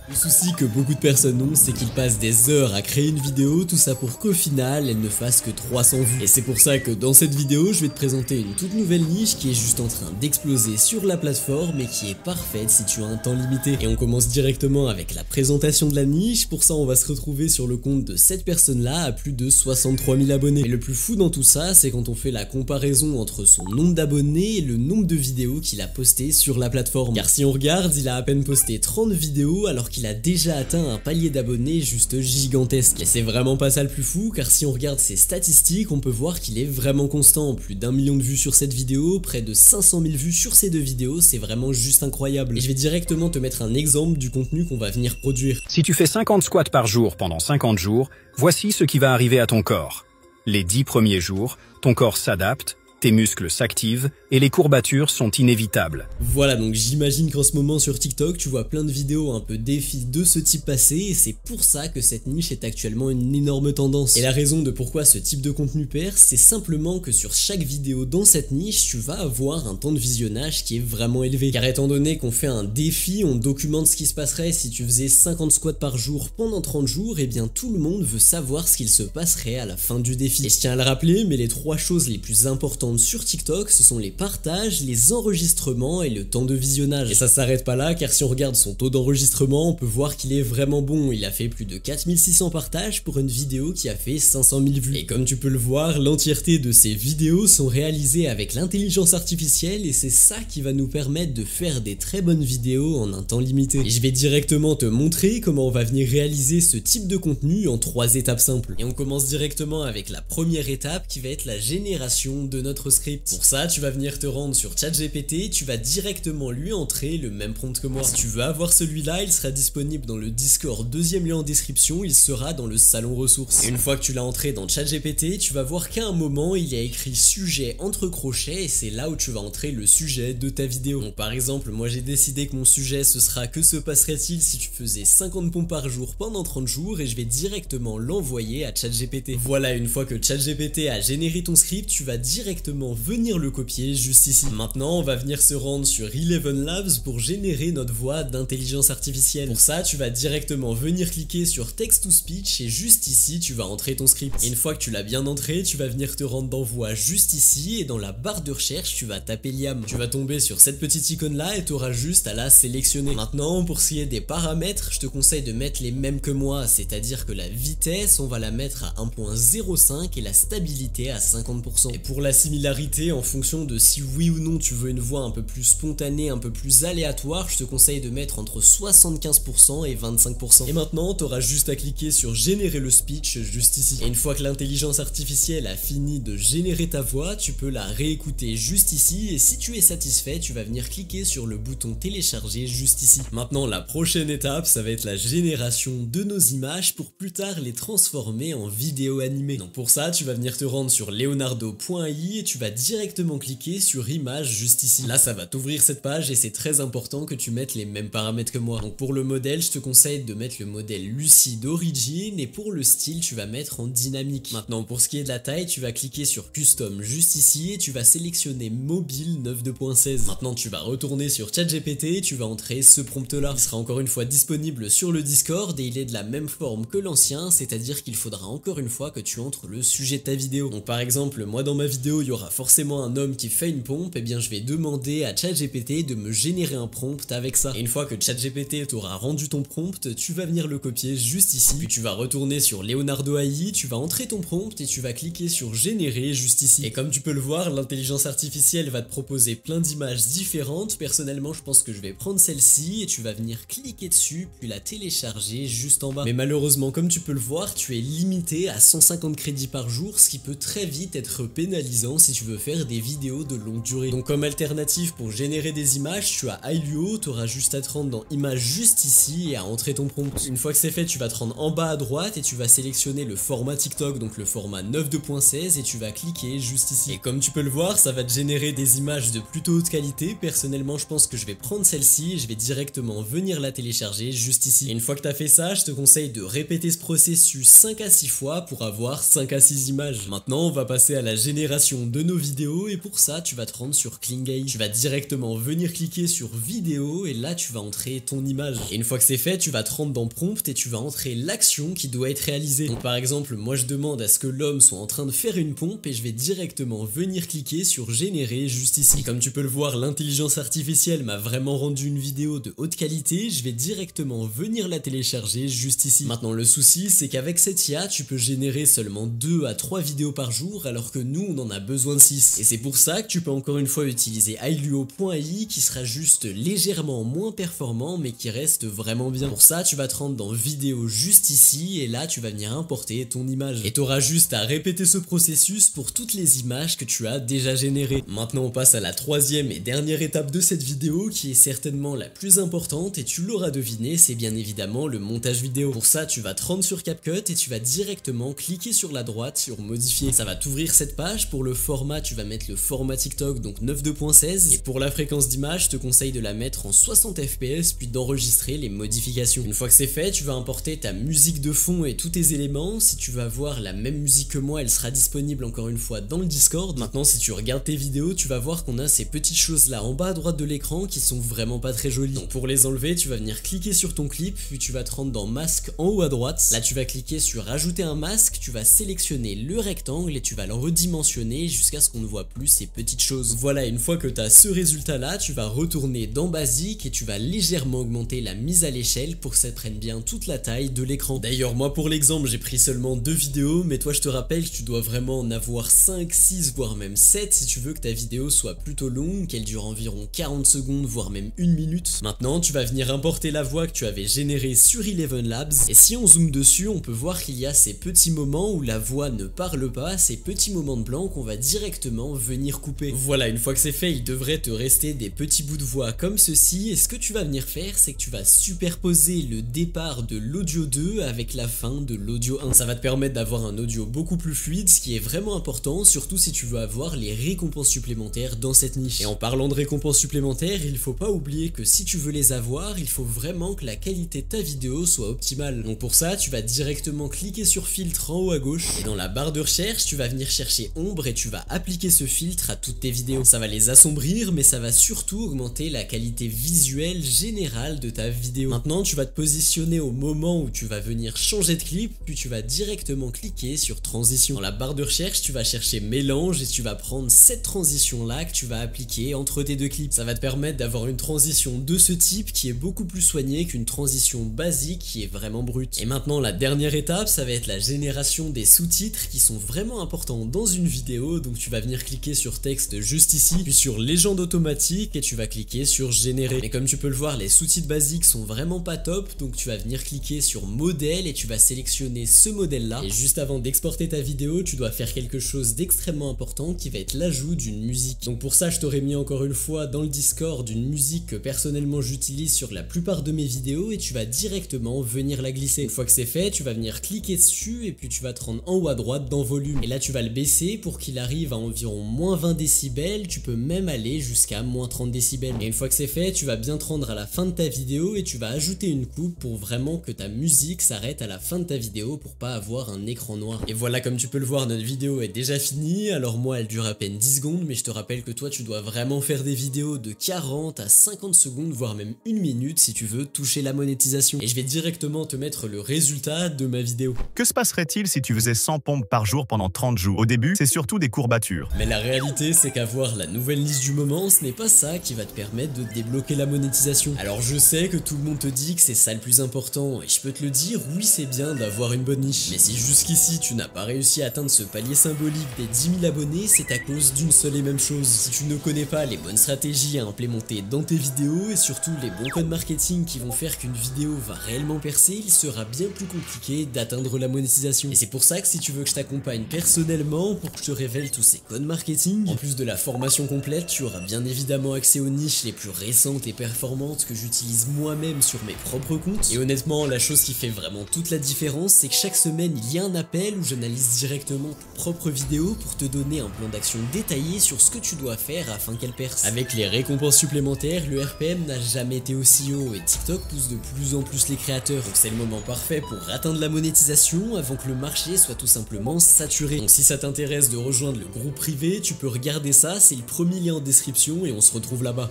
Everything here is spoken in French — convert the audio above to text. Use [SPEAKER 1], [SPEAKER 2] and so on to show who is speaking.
[SPEAKER 1] Le souci que beaucoup de personnes ont, c'est qu'ils passent des heures à créer une vidéo, tout ça pour qu'au final, elle ne fasse que 300 vues. Et c'est pour ça que dans cette vidéo, je vais te présenter une toute nouvelle niche qui est juste en train d'exploser sur la plateforme et qui est parfaite si tu as un temps limité. Et on commence directement avec la présentation de la niche. Pour ça, on va se retrouver sur le compte de cette personne-là à plus de 63 000 abonnés. Et le plus fou dans tout ça, c'est quand on fait la comparaison entre son nombre d'abonnés et le nombre de vidéos qu'il a postées sur la plateforme. Car si on regarde, il a à peine posté 30 vidéos alors qu'il a déjà atteint un palier d'abonnés juste gigantesque. Et c'est vraiment pas ça le plus fou, car si on regarde ses statistiques, on peut voir qu'il est vraiment constant. Plus d'1 million de vues sur cette vidéo, près de 500 000 vues sur ces deux vidéos, c'est vraiment juste incroyable. Et je vais directement te mettre un exemple du contenu qu'on va venir produire.
[SPEAKER 2] Si tu fais 50 squats par jour pendant 50 jours, voici ce qui va arriver à ton corps. Les 10 premiers jours, ton corps s'adapte, tes muscles s'activent et les courbatures sont inévitables.
[SPEAKER 1] Voilà, donc j'imagine qu'en ce moment sur TikTok, tu vois plein de vidéos un peu défis de ce type passer, et c'est pour ça que cette niche est actuellement une énorme tendance. Et la raison de pourquoi ce type de contenu perce, c'est simplement que sur chaque vidéo dans cette niche, tu vas avoir un temps de visionnage qui est vraiment élevé. Car étant donné qu'on fait un défi, on documente ce qui se passerait si tu faisais 50 squats par jour pendant 30 jours, et bien tout le monde veut savoir ce qu'il se passerait à la fin du défi. Et je tiens à le rappeler, mais les 3 choses les plus importantes sur TikTok, ce sont les partages, les enregistrements et le temps de visionnage. Et ça s'arrête pas là, car si on regarde son taux d'enregistrement, on peut voir qu'il est vraiment bon. Il a fait plus de 4600 partages pour une vidéo qui a fait 500 000 vues. Et comme tu peux le voir, l'entièreté de ces vidéos sont réalisées avec l'intelligence artificielle, et c'est ça qui va nous permettre de faire des très bonnes vidéos en un temps limité. Et je vais directement te montrer comment on va venir réaliser ce type de contenu en 3 étapes simples. Et on commence directement avec la première étape qui va être la génération de notre script. Pour ça, tu vas venir te rendre sur ChatGPT, tu vas directement lui entrer le même prompt que moi. Si tu veux avoir celui-là, il sera disponible dans le Discord, deuxième lien en description, il sera dans le salon ressources. Et une fois que tu l'as entré dans ChatGPT, tu vas voir qu'à un moment, il y a écrit sujet entre crochets, et c'est là où tu vas entrer le sujet de ta vidéo. Donc par exemple, moi j'ai décidé que mon sujet ce sera que se passerait-il si tu faisais 50 pompes par jour pendant 30 jours, et je vais directement l'envoyer à ChatGPT. Voilà, une fois que ChatGPT a généré ton script, tu vas directement venir le copier juste ici. Maintenant, on va venir se rendre sur Eleven Labs pour générer notre voix d'intelligence artificielle. Pour ça, tu vas directement venir cliquer sur Text to Speech, et juste ici, tu vas entrer ton script. Et une fois que tu l'as bien entré, tu vas venir te rendre dans voix juste ici, et dans la barre de recherche, tu vas taper Liam. Tu vas tomber sur cette petite icône là et tu auras juste à la sélectionner. Maintenant, pour ce qui est des paramètres, je te conseille de mettre les mêmes que moi, c'est-à-dire que la vitesse, on va la mettre à 1.05 et la stabilité à 50%. Et pour la similarité, en fonction de si oui ou non tu veux une voix un peu plus spontanée, un peu plus aléatoire, je te conseille de mettre entre 75% et 25%. Et maintenant, tu auras juste à cliquer sur générer le speech juste ici. Et une fois que l'intelligence artificielle a fini de générer ta voix, tu peux la réécouter juste ici, et si tu es satisfait, tu vas venir cliquer sur le bouton télécharger juste ici. Maintenant, la prochaine étape, ça va être la génération de nos images pour plus tard les transformer en vidéo animée. Donc pour ça, tu vas venir te rendre sur leonardo.ai et tu vas directement cliquer sur image juste ici. Là, ça va t'ouvrir cette page, et c'est très important que tu mettes les mêmes paramètres que moi. Donc pour le modèle, je te conseille de mettre le modèle lucide origin, et pour le style, tu vas mettre en dynamique. Maintenant, pour ce qui est de la taille, tu vas cliquer sur custom juste ici et tu vas sélectionner mobile 9.2.16. Maintenant, tu vas retourner sur ChatGPT et tu vas entrer ce prompt là. Il sera encore une fois disponible sur le Discord, et il est de la même forme que l'ancien, c'est-à-dire qu'il faudra encore une fois que tu entres le sujet de ta vidéo. Donc par exemple, moi dans ma vidéo, il y aura forcément un homme qui fait une pompe, et bien je vais demander à ChatGPT de me générer un prompt avec ça. Et une fois que ChatGPT t'aura rendu ton prompt, tu vas venir le copier juste ici, puis tu vas retourner sur Leonardo AI, tu vas entrer ton prompt et tu vas cliquer sur générer juste ici. Et comme tu peux le voir, l'intelligence artificielle va te proposer plein d'images différentes. Personnellement, je pense que je vais prendre celle-ci, et tu vas venir cliquer dessus, puis la télécharger juste en bas. Mais malheureusement, comme tu peux le voir, tu es limité à 150 crédits par jour, ce qui peut très vite être pénalisant si tu veux faire des vidéos de longue durée. Donc comme alternative pour générer des images, tu as Ailuo, tu auras juste à te rendre dans images juste ici et à entrer ton prompt. Une fois que c'est fait, tu vas te rendre en bas à droite et tu vas sélectionner le format TikTok, donc le format 9.2.16, et tu vas cliquer juste ici. Et comme tu peux le voir, ça va te générer des images de plutôt haute qualité. Personnellement, je pense que je vais prendre celle-ci et je vais directement venir la télécharger juste ici. Et une fois que tu as fait ça, je te conseille de répéter ce processus 5 à 6 fois pour avoir 5 à 6 images. Maintenant, on va passer à la génération de nos vidéos et pour ça tu vas te rendre sur Klingay. Tu vas directement venir cliquer sur vidéo et là tu vas entrer ton image. Et une fois que c'est fait, tu vas te rendre dans prompt et tu vas entrer l'action qui doit être réalisée. Donc par exemple, moi je demande à ce que l'homme soit en train de faire une pompe et je vais directement venir cliquer sur générer juste ici. Et comme tu peux le voir, l'intelligence artificielle m'a vraiment rendu une vidéo de haute qualité, je vais directement venir la télécharger juste ici. Maintenant le souci c'est qu'avec cette IA, tu peux générer seulement 2 à 3 vidéos par jour alors que nous on en a besoin de 6. Et c'est pour ça que tu peux encore une fois utiliser Ailuo.ai qui sera juste légèrement moins performant mais qui reste vraiment bien. Pour ça tu vas te rendre dans vidéo juste ici et là tu vas venir importer ton image. Et tu auras juste à répéter ce processus pour toutes les images que tu as déjà générées. Maintenant on passe à la troisième et dernière étape de cette vidéo qui est certainement la plus importante et tu l'auras deviné, c'est bien évidemment le montage vidéo. Pour ça tu vas te rendre sur CapCut et tu vas directement cliquer sur la droite sur modifier. Ça va t'ouvrir cette page. Pour le format tu vas mettre le format TikTok donc 9.2.16 et pour la fréquence d'image je te conseille de la mettre en 60 fps puis d'enregistrer les modifications. Une fois que c'est fait, tu vas importer ta musique de fond et tous tes éléments. Si tu vas voir la même musique que moi, elle sera disponible encore une fois dans le Discord. Maintenant si tu regardes tes vidéos, tu vas voir qu'on a ces petites choses là en bas à droite de l'écran qui sont vraiment pas très jolies. Donc pour les enlever, tu vas venir cliquer sur ton clip, puis tu vas te rendre dans masque en haut à droite. Là tu vas cliquer sur ajouter un masque, tu vas sélectionner le rectangle et tu vas le redimensionner jusqu'à ce qu'on ne voit plus ces petites choses. Voilà, une fois que tu as ce résultat là, tu vas retourner dans basique et tu vas légèrement augmenter la mise à l'échelle pour que ça prenne bien toute la taille de l'écran. D'ailleurs moi pour l'exemple j'ai pris seulement 2 vidéos, mais toi je te rappelle que tu dois vraiment en avoir 5, 6 voire même 7 si tu veux que ta vidéo soit plutôt longue, qu'elle dure environ 40 secondes voire même 1 minute. Maintenant tu vas venir importer la voix que tu avais générée sur Eleven Labs et si on zoome dessus on peut voir qu'il y a ces petits moments où la voix ne parle pas, ces petits moments de blanc qu'on va directement venir couper. Voilà, une fois que c'est fait il devrait te rester des petits bouts de voix comme ceci et ce que tu vas venir faire c'est que tu vas superposer le départ de l'audio 2 avec la fin de l'audio 1. Ça va te permettre d'avoir un audio beaucoup plus fluide, ce qui est vraiment important, surtout si tu veux avoir les récompenses supplémentaires dans cette niche. Et en parlant de récompenses supplémentaires, il faut pas oublier que si tu veux les avoir, il faut vraiment que la qualité de ta vidéo soit optimale. Donc pour ça, tu vas directement cliquer sur filtre en haut à gauche et dans la barre de recherche, tu vas venir chercher ombre et tu vas appliquer ce filtre à toutes tes vidéos. Ça va les assombrir, mais ça va surtout augmenter la qualité visuelle générale de ta vidéo. Maintenant, tu vas te positionner au moment où tu vas venir changer de clip, puis tu vas directement cliquer sur transition. Dans la barre de recherche, tu vas chercher mélange et tu vas prendre cette transition là que tu vas appliquer entre tes 2 clips. Ça va te permettre d'avoir une transition de ce type qui est beaucoup plus soignée qu'une transition basique qui est vraiment brute. Et maintenant la dernière étape, ça va être la génération des sous-titres qui sont vraiment importants dans une vidéo. Donc tu vas venir cliquer sur texte juste ici, puis sur légende automatique et tu vas cliquer sur générer. Mais comme tu peux le voir, les sous-titres basiques sont vraiment pas top, donc tu vas venir cliquer sur modèle et tu vas sélectionner ce modèle là. Et juste avant d'exporter ta vidéo, tu dois faire quelque chose d'extrêmement important qui va être l'ajout d'une musique. Donc pour ça, je t'aurais mis encore une fois dans le Discord une musique que personnellement j'utilise sur la plupart de mes vidéos et tu vas directement venir la glisser. Une fois que c'est fait, tu vas venir cliquer dessus et puis tu vas te rendre en haut à droite dans volume. Et là tu vas le baisser pour qu'il arrive à environ moins 20 décibels, tu peux même aller jusqu'à moins 30 décibels. Et une fois que c'est fait, tu vas bien te rendre à la fin de ta vidéo et tu vas ajouter une coupe pour vraiment que ta musique s'arrête à la fin de ta vidéo pour pas avoir un écran noir. Et voilà, comme tu peux le voir, notre vidéo est déjà finie. Alors moi elle dure à peine 10 secondes, mais je te rappelle que toi tu dois vraiment faire des vidéos de 40 à 50 secondes voire même 1 minute si tu veux toucher la monétisation. Et je vais directement te mettre le résultat de ma vidéo.
[SPEAKER 3] Que se passerait-il si tu faisais 100 pompes par jour pendant 30 jours? Au début, c'est surtout des courbatures.
[SPEAKER 1] Mais la réalité c'est qu'avoir la nouvelle liste du moment, ce n'est pas ça qui va te permettre de débloquer la monétisation. Alors je sais que tout le monde te dit que c'est ça le plus important et je peux te le dire, oui c'est bien d'avoir une bonne niche. Mais si jusqu'ici tu n'as pas réussi à atteindre ce palier symbolique des 10 000 abonnés, c'est à cause d'une seule et même chose. Si tu ne connais pas les bonnes stratégies à implémenter dans tes vidéos et surtout les bons codes marketing qui vont faire qu'une vidéo va réellement percer, il sera bien plus compliqué d'atteindre la monétisation. Et c'est pour ça que si tu veux que je t'accompagne personnellement pour que je te révèle tous ces codes marketing, en plus de la formation complète, tu auras bien évidemment accès aux niches les plus récentes et performantes que j'utilise moi-même sur mes propres comptes. Et honnêtement, la chose qui fait vraiment toute la différence, c'est que chaque semaine il y a un appel où j'analyse directement tes propres vidéos pour te donner un plan d'action détaillé sur ce que tu dois faire afin qu'elle perce. Avec les récompenses supplémentaires, le RPM n'a jamais été aussi haut et TikTok pousse de plus en plus les créateurs. Donc c'est le moment parfait pour atteindre la monétisation avant que le marché soit tout simplement saturé. Donc si ça t'intéresse de rejoindre le groupe privé, tu peux regarder ça, c'est le premier lien en description et on se retrouve là-bas.